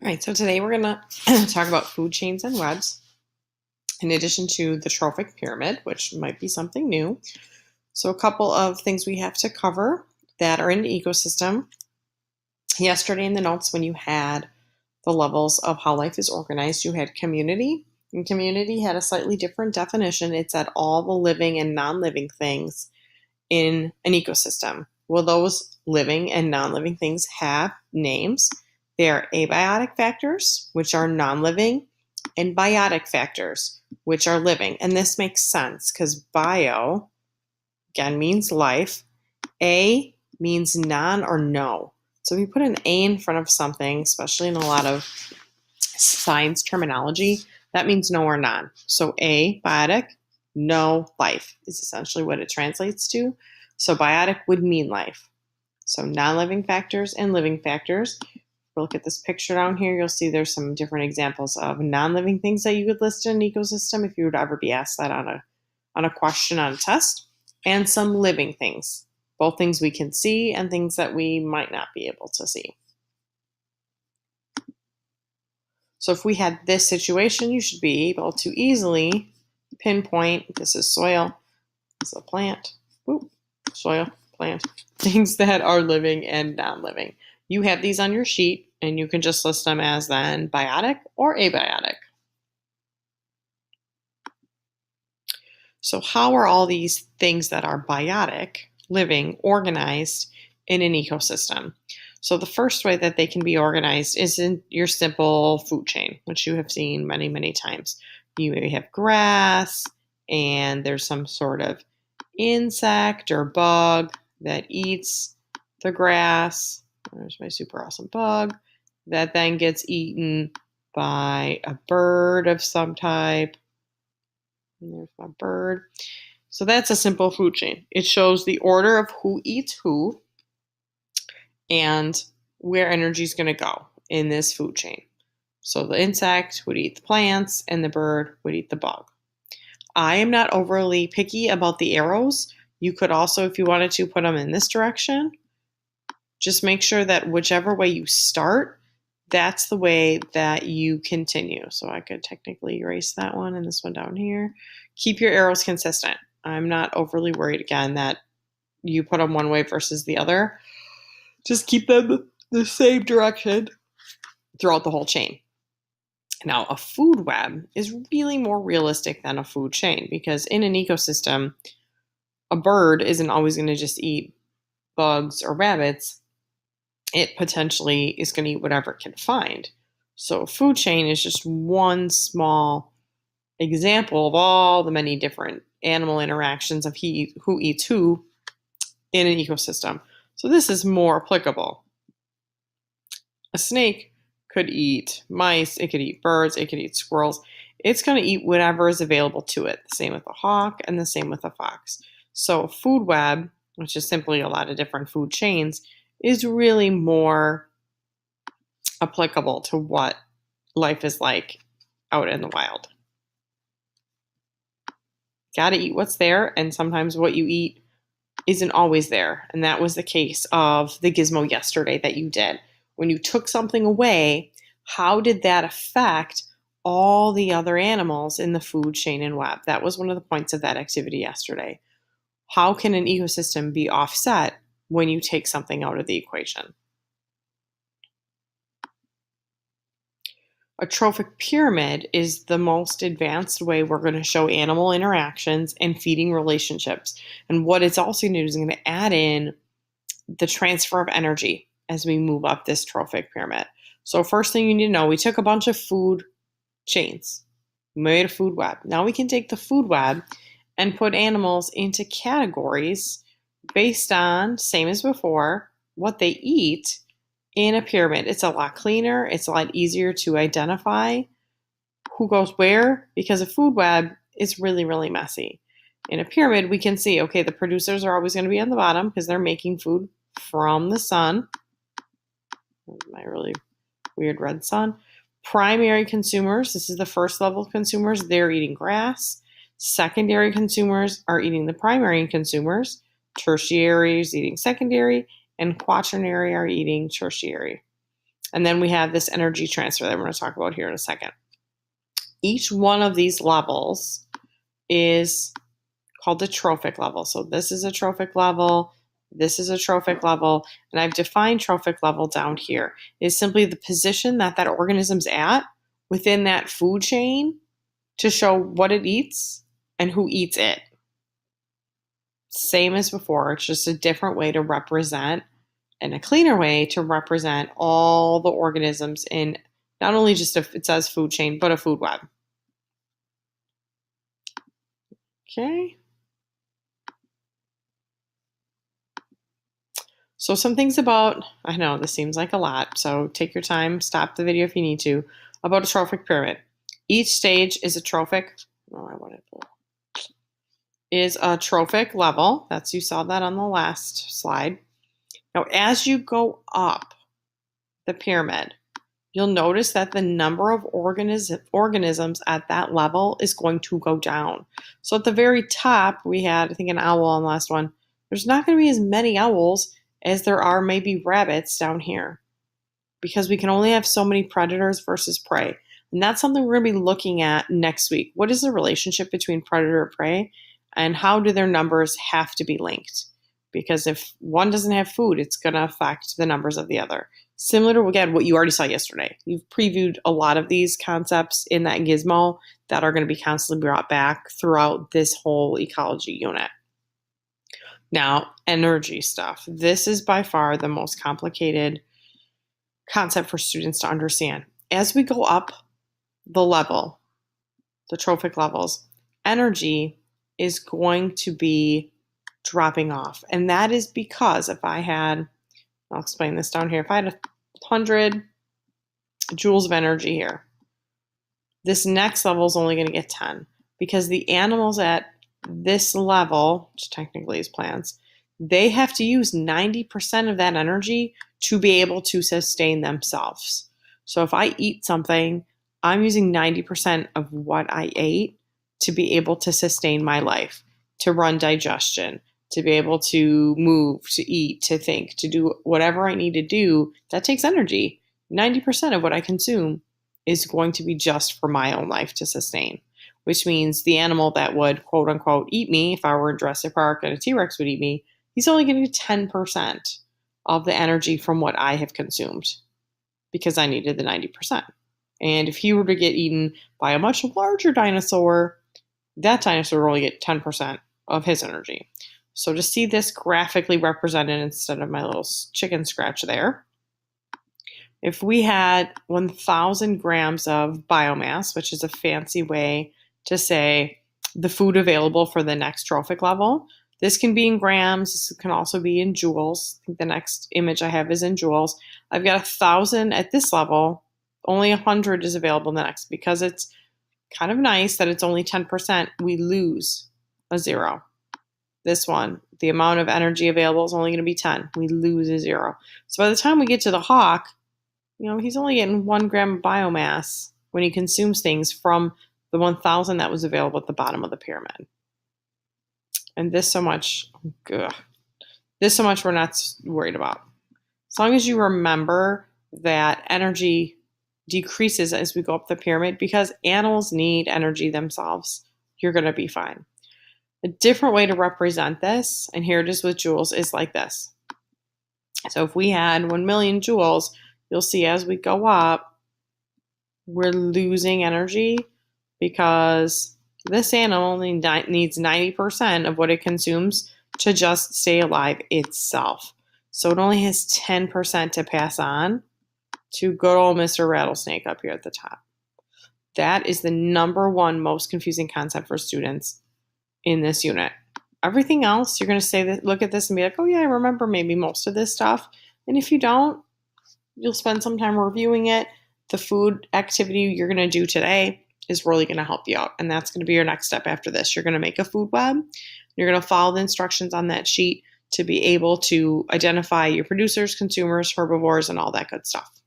All right, so today we're going to talk about food chains and webs, in addition to the trophic pyramid, which might be something new. So, a couple of things we have to cover that are in the ecosystem. Yesterday, in the notes, when you had the levels of how life is organized, you had community, and community had a slightly different definition. It said all the living and non living things in an ecosystem. Well, those living and non living things have names. They are abiotic factors, which are non living, and biotic factors, which are living. And this makes sense because bio, again, means life. A means non or no. So if you put an A in front of something, especially in a lot of science terminology, that means no or non. So A, biotic, no, life is essentially what it translates to. So biotic would mean life. So non-living factors and living factors. If we look at this picture down here, you'll see there's some different examples of non-living things that you could list in an ecosystem if you would ever be asked that on a question on a test, and some living things, both things we can see and things that we might not be able to see. So if we had this situation, you should be able to easily pinpoint this is soil, this is a plant, soil, plant, things that are living and non-living. You have these on your sheet, and you can just list them as then biotic or abiotic. So how are all these things that are biotic, living, organized in an ecosystem? So the first way that they can be organized is in your simple food chain, which you have seen many, many times. You may have grass, and there's some sort of insect or bug that eats the grass. There's my super awesome bug that then gets eaten by a bird of some type. And there's my bird. So that's a simple food chain. It shows the order of who eats who and where energy is going to go in this food chain. So the insect would eat the plants and the bird would eat the bug. I am not overly picky about the arrows. You could also, if you wanted to, put them in this direction. Just make sure that whichever way you start, that's the way that you continue. So I could technically erase that one and this one down here. Keep your arrows consistent. I'm not overly worried, again, that you put them one way versus the other. Just keep them the same direction throughout the whole chain. Now, a food web is really more realistic than a food chain because in an ecosystem, a bird isn't always going to just eat bugs or rabbits. It potentially is going to eat whatever it can find. So a food chain is just one small example of all the many different animal interactions of who eats who in an ecosystem. So this is more applicable. A snake could eat mice, it could eat birds, it could eat squirrels. It's going to eat whatever is available to it. The same with a hawk and the same with a fox. So a food web, which is simply a lot of different food chains, is really more applicable to what life is like out in the wild. Got to eat what's there, and sometimes what you eat isn't always there. And that was the case of the gizmo yesterday that you did. When you took something away, how did that affect all the other animals in the food chain and web? That was one of the points of that activity yesterday. How can an ecosystem be offset when you take something out of the equation? A trophic pyramid is the most advanced way we're going to show animal interactions and feeding relationships. And what it's also going to do is going to add in the transfer of energy as we move up this trophic pyramid. So first thing you need to know, we took a bunch of food chains, made a food web. Now we can take the food web and put animals into categories based on, same as before, what they eat in a pyramid. It's a lot cleaner. It's a lot easier to identify who goes where because a food web is really, really messy. In a pyramid, we can see, okay, the producers are always going to be on the bottom because they're making food from the sun. My really weird red sun. Primary consumers, this is the first level of consumers, they're eating grass. Secondary consumers are eating the primary consumers. Tertiary is eating secondary, and quaternary are eating tertiary. And then we have this energy transfer that we're going to talk about here in a second. Each one of these levels is called the trophic level. So this is a trophic level, this is a trophic level, and I've defined trophic level down here. It's simply the position that that organism's at within that food chain to show what it eats and who eats it. Same as before, it's just a different way to represent and a cleaner way to represent all the organisms in not only just if it says food chain, but a food web. Okay. So some things about, I know this seems like a lot, so take your time, stop the video if you need to, about a trophic pyramid. Each stage is a trophic, is a trophic level. You saw that on the last slide. Now, as you go up the pyramid, you'll notice that the number of organisms at that level is going to go down. So at the very top, we had, I think, an owl on the last one. There's not going to be as many owls as there are maybe rabbits down here, because we can only have so many predators versus prey. And that's something we're going to be looking at next week. What is the relationship between predator and prey, and how do their numbers have to be linked? Because if one doesn't have food, it's going to affect the numbers of the other. Similar to, again, what you already saw yesterday. You've previewed a lot of these concepts in that gizmo that are going to be constantly brought back throughout this whole ecology unit. Now, energy stuff. This is by far the most complicated concept for students to understand. As we go up the level, the trophic levels, energy is going to be dropping off. And that is because if I had, I'll explain this down here, if I had 100 joules of energy here, this next level is only going to get 10, because the animals at this level, which technically is plants, they have to use 90% of that energy to be able to sustain themselves. So if I eat something, I'm using 90% of what I ate to be able to sustain my life, to run digestion, to be able to move, to eat, to think, to do whatever I need to do. That takes energy. 90% of what I consume is going to be just for my own life to sustain, which means the animal that would, quote unquote, eat me, if I were in Jurassic Park and a T-Rex would eat me, he's only going to get 10% of the energy from what I have consumed, because I needed the 90%. And if he were to get eaten by a much larger dinosaur, that dinosaur will only get 10% of his energy. So to see this graphically represented instead of my little chicken scratch there, if we had 1,000 grams of biomass, which is a fancy way to say the food available for the next trophic level, this can be in grams, this can also be in joules. I think the next image I have is in joules. I've got 1,000 at this level, only 100 is available in the next, because it's kind of nice that it's only 10%, we lose a 0. This one, the amount of energy available is only going to be 10. We lose a 0. So by the time we get to the hawk, he's only getting 1 gram of biomass when he consumes things from the 1,000 that was available at the bottom of the pyramid. And this so much we're not worried about. As long as you remember that energy decreases as we go up the pyramid, because animals need energy themselves, you're going to be fine. A different way to represent this, and here it is with joules, is like this. So if we had 1 million joules, you'll see as we go up, we're losing energy because this animal needs 90% of what it consumes to just stay alive itself. So it only has 10% to pass on to good old Mr. Rattlesnake up here at the top. That is the number one most confusing concept for students in this unit. Everything else, you're going to say that, look at this and be like, oh yeah, I remember maybe most of this stuff. And if you don't, you'll spend some time reviewing it. The food activity you're going to do today is really going to help you out. And that's going to be your next step after this. You're going to make a food web. You're going to follow the instructions on that sheet to be able to identify your producers, consumers, herbivores, and all that good stuff.